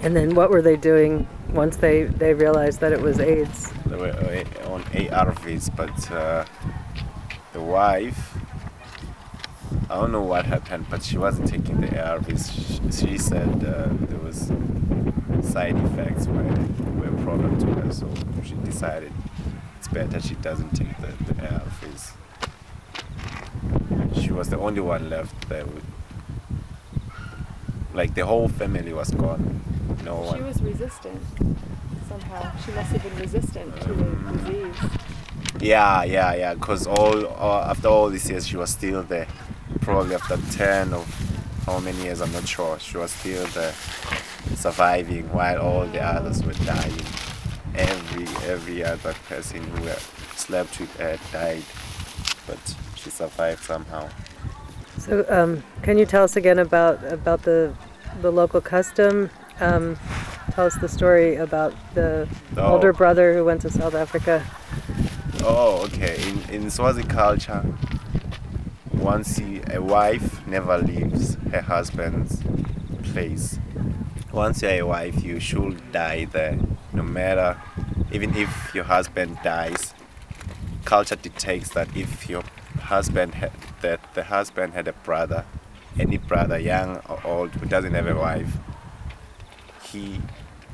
And then what were they doing once they realized that it was AIDS? They were on ARVs, but the wife, I don't know what happened, but she wasn't taking the ARVs. She said there was side effects were a problem to her, so she decided it's better she doesn't take the ARVs. She was the only one left there with, like, the whole family was gone. No one. She was resistant somehow. She must have been resistant to the disease. Yeah. Because after all these years, she was still there. Probably after 10 or how many years, I'm not sure. She was still there, surviving while all the others were dying. Every other person who slept with her died, but she survived somehow. So, can you tell us again about the local custom? Tell us the story about the older brother who went to South Africa. Oh, okay. In Swazi culture, a wife never leaves her husband's place. Once you're a wife, you should die there. No matter, even if your husband dies, culture dictates that if your husband the husband had a brother, any brother, young or old, who doesn't have a wife,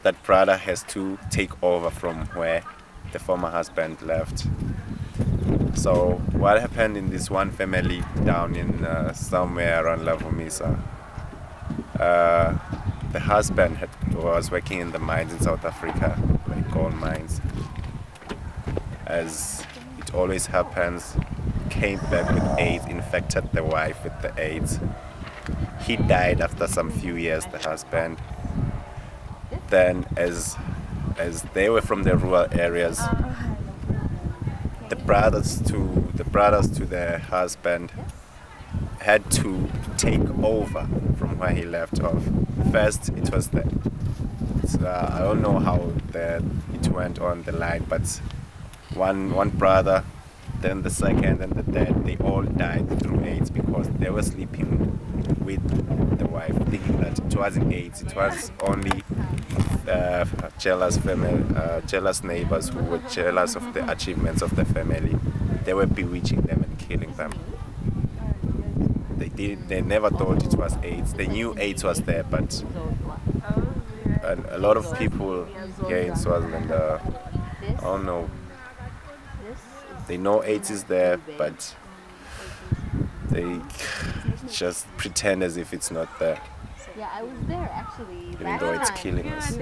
that brother has to take over from where the former husband left. So what happened in this one family down in somewhere around Lavomisa, the husband was working in the mines in South Africa, like gold mines. As it always happens, came back with AIDS, infected the wife with the AIDS. He died after some few years, the husband. Then as they were from the rural areas, the brothers to the husband had to take over from where he left off. First, it was I don't know how it went on the line, but one brother, then the second, and the third, they all died through AIDS because they were sleeping with the wife, thinking that it wasn't AIDS, it was only jealous neighbors who were jealous of the achievements of the family. They were bewitching them and killing them. They never thought it was AIDS. They knew AIDS was there, but a lot of people here in Swaziland, I don't know, they know AIDS is there, but they just pretend as if it's not there. Yeah, I was there actually. Even though it's killing us.